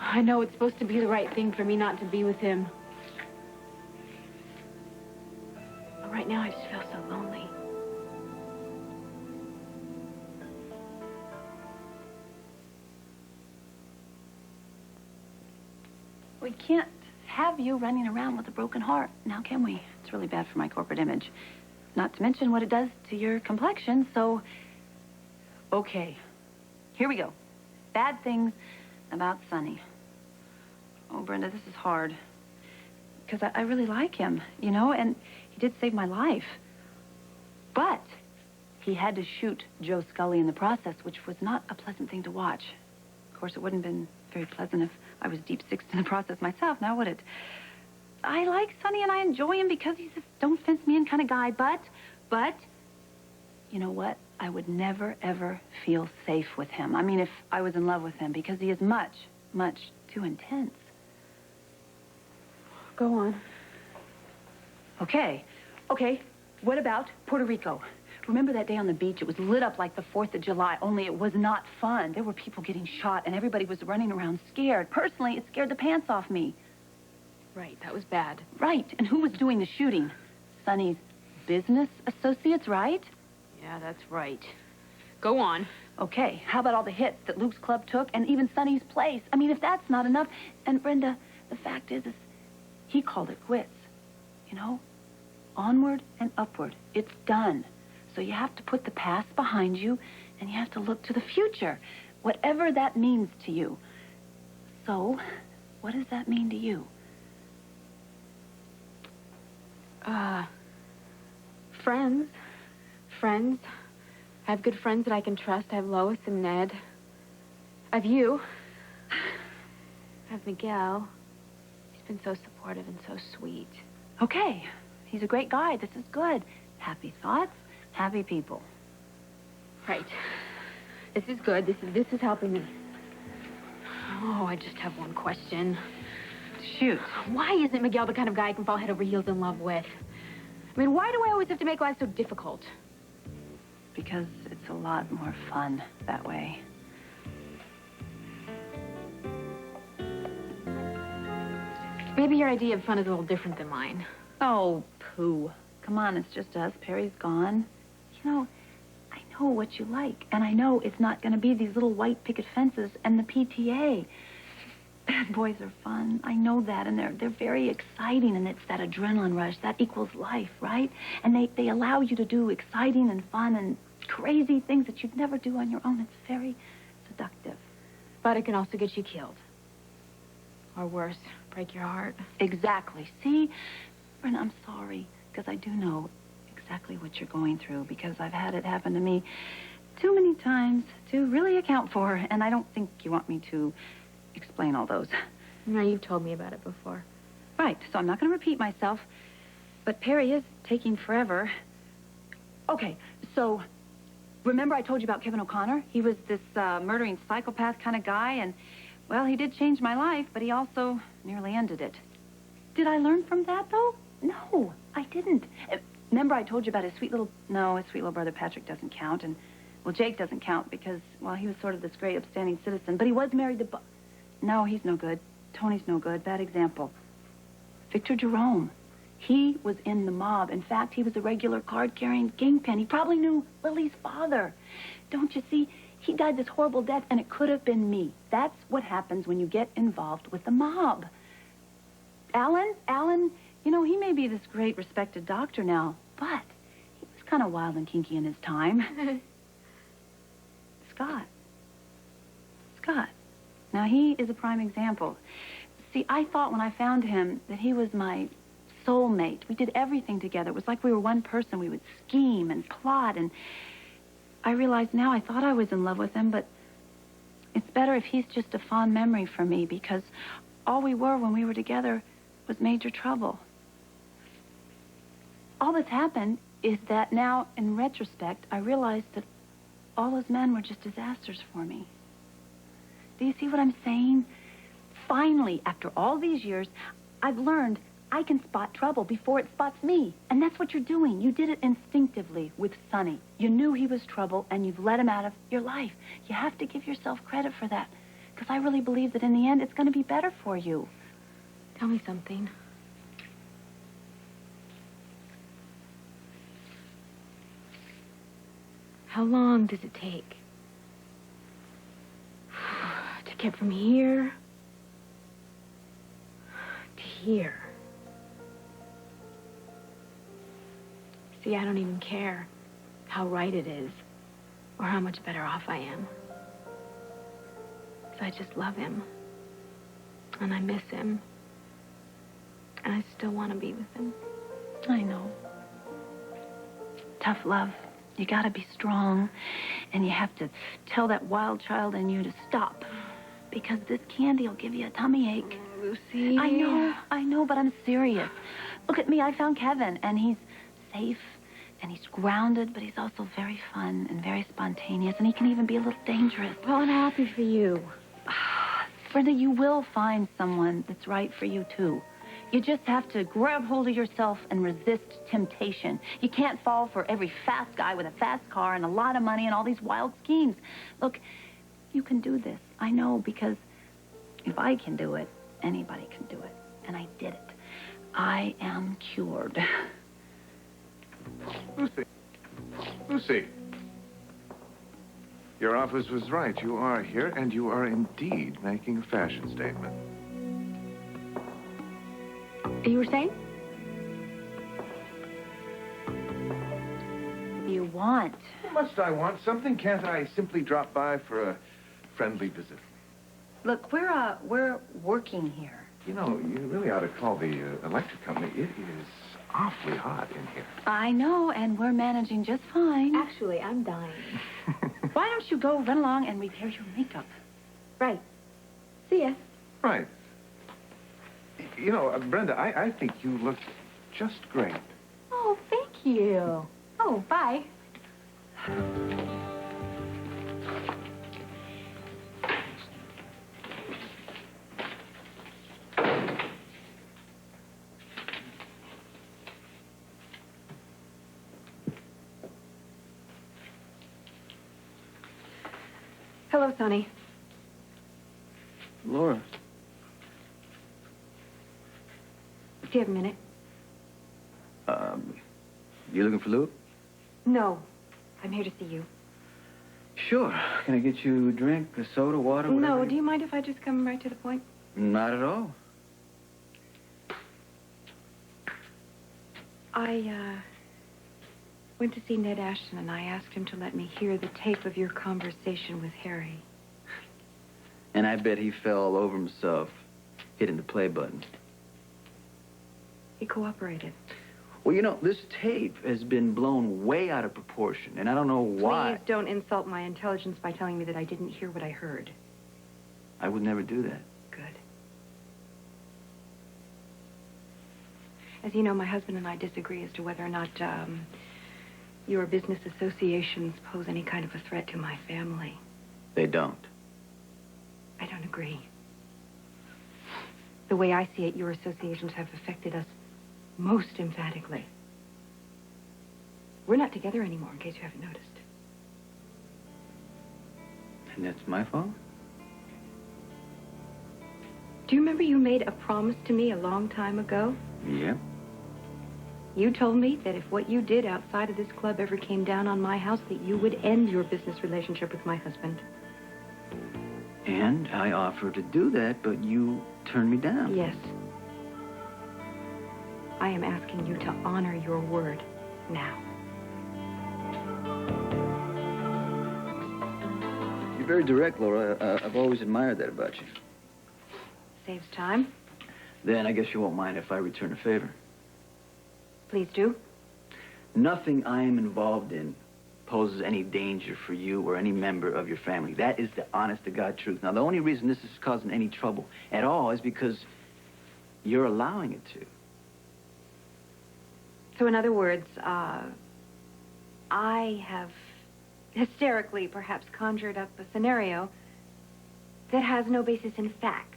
I know it's supposed to be the right thing for me not to be with him. But right now I just feel so lonely. We can't have you running around with a broken heart, now can we? It's really bad for my corporate image. Not to mention what it does to your complexion, so... Okay, here we go. Bad things about Sonny. Oh, Brenda, this is hard. Because I really like him, you know, and he did save my life. But he had to shoot Joe Scully in the process, which was not a pleasant thing to watch. Of course, it wouldn't have been very pleasant if I was deep-sixed in the process myself, now would it? I like Sonny and I enjoy him because he's a don't-fence-me-in kind of guy, but, you know what? I would never, ever feel safe with him. I mean, if I was in love with him, because he is much, much too intense. Go on. Okay, what about Puerto Rico? Remember that day on the beach? It was lit up like the 4th of July, only it was not fun. There were people getting shot, and everybody was running around scared. Personally, it scared the pants off me. Right, that was bad. Right, and who was doing the shooting? Sonny's business associates, right? Yeah, that's right. Go on. Okay, how about all the hits that Luke's club took, and even Sonny's place? I mean, if that's not enough... And Brenda, the fact is he called it quits, you know? Onward and upward. It's done. So you have to put the past behind you, and you have to look to the future, whatever that means to you. So, what does that mean to you? Friends. Friends. I have good friends that I can trust. I have Lois and Ned. I have you. I have Miguel. He's been so supportive and so sweet. Okay. He's a great guy. This is good. Happy thoughts, happy people. Right. This is good. This is helping me. Oh, I just have one question. Shoot. Why isn't Miguel the kind of guy I can fall head over heels in love with? I mean, why do I always have to make life so difficult? Because it's a lot more fun that way. Maybe your idea of fun is a little different than mine. Oh, pooh. Come on, it's just us. Perry's gone. You know, I know what you like, and I know it's not going to be these little white picket fences and the PTA. Bad boys are fun. I know that, and they're very exciting, and it's that adrenaline rush. That equals life, right? And they allow you to do exciting and fun and crazy things that you'd never do on your own. It's very seductive. But it can also get you killed. Or worse, break your heart. Exactly. See? Brenda, I'm sorry, because I do know exactly what you're going through, because I've had it happen to me too many times to really account for, and I don't think you want me to explain all those. No, you've told me about it before. Right, so I'm not going to repeat myself, but Perry is taking forever. Okay, so remember I told you about Kevin O'Connor? He was this murdering psychopath kind of guy, and, well, he did change my life, but he also nearly ended it. Did I learn from that, though? No, I didn't. Remember I told you about his sweet little brother Patrick doesn't count, and, well, Jake doesn't count because, well, he was sort of this great upstanding citizen, but he was married to... No, he's no good. Tony's no good. Bad example. Victor Jerome. He was in the mob. In fact, he was a regular card-carrying kingpin. He probably knew Lily's father. Don't you see? He died this horrible death, and it could have been me. That's what happens when you get involved with the mob. Alan, you know, he may be this great, respected doctor now, but he was kind of wild and kinky in his time. Scott. Now, he is a prime example. See, I thought when I found him that he was my soulmate. We did everything together. It was like we were one person. We would scheme and plot, and I realize now I thought I was in love with him, but it's better if he's just a fond memory for me, because all we were when we were together was major trouble. All that's happened is that now, in retrospect, I realized that all those men were just disasters for me. Do you see what I'm saying? Finally, after all these years, I've learned I can spot trouble before it spots me. And that's what you're doing. You did it instinctively with Sonny. You knew he was trouble, and you've let him out of your life. You have to give yourself credit for that. because I really believe that in the end it's going to be better for you. Tell me something. How long does it take to get from here to here? See, I don't even care how right it is or how much better off I am. 'Cause I just love him. And I miss him. And I still want to be with him. I know. Tough love. You gotta be strong, and you have to tell that wild child in you to stop, because this candy will give you a tummy ache. Lucy. I know, but I'm serious. Look at me, I found Kevin, and he's safe, and he's grounded, but he's also very fun and very spontaneous, and he can even be a little dangerous. Well, I'm happy for you. Brenda, you will find someone that's right for you, too. You just have to grab hold of yourself and resist temptation. You can't fall for every fast guy with a fast car and a lot of money and all these wild schemes. Look, you can do this. I know, because if I can do it, anybody can do it. And I did it. I am cured. Lucy. Your office was right. You are here, and you are indeed making a fashion statement. You were saying? You want? Must I want something? Can't I simply drop by for a friendly visit? Look, we're working here. You know, you really ought to call the electric company. It is awfully hot in here. I know, and we're managing just fine. Actually, I'm dying. Why don't you go run along and repair your makeup? Right. See ya. Right. You know, Brenda, I think you look just great. Oh, thank you. Oh, bye. Hello, Sonny. Laura. Do you have a minute? You looking for Luke? No. I'm here to see you. Sure. Can I get you a drink, a soda, water, whatever? No, do you mind if I just come right to the point? Not at all. I, went to see Ned Ashton, and I asked him to let me hear the tape of your conversation with Harry. And I bet he fell all over himself, hitting the play button. He cooperated. Well, you know, this tape has been blown way out of proportion, and I don't know why. Please don't insult my intelligence by telling me that I didn't hear what I heard. I would never do that. Good. As you know, my husband and I disagree as to whether or not, your business associations pose any kind of a threat to my family. They don't. I don't agree. The way I see it, your associations have affected us most emphatically. We're not together anymore, in case you haven't noticed. And that's my fault? Do you remember you made a promise to me a long time ago? Yeah. You told me that if what you did outside of this club ever came down on my house, that you would end your business relationship with my husband. And I offered to do that, but you turned me down. Yes. I am asking you to honor your word now. You're very direct, Laura. I've always admired that about you. Saves time. Then I guess you won't mind if I return a favor. Please do. Nothing I am involved in poses any danger for you or any member of your family. That is the honest-to-God truth. Now, the only reason this is causing any trouble at all is because you're allowing it to. So, in other words, I have hysterically perhaps conjured up a scenario that has no basis in fact.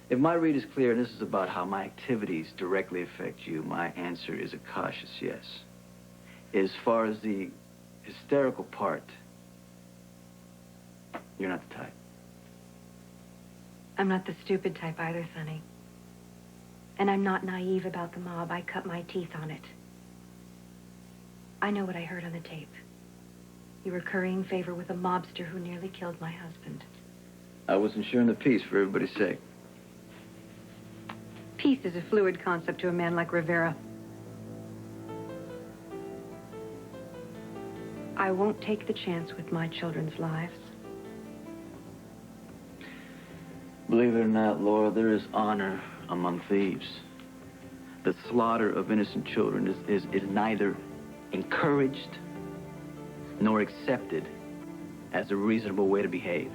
If my read is clear, and this is about how my activities directly affect you, my answer is a cautious yes. As far as the hysterical part, you're not the type. I'm not the stupid type either, Sonny. And I'm not naive about the mob. I cut my teeth on it. I know what I heard on the tape. You were currying favor with a mobster who nearly killed my husband. I was ensuring the peace for everybody's sake. Peace is a fluid concept to a man like Rivera. I won't take the chance with my children's lives. Believe it or not, Laura, there is honor among thieves. The slaughter of innocent children is neither encouraged nor accepted as a reasonable way to behave.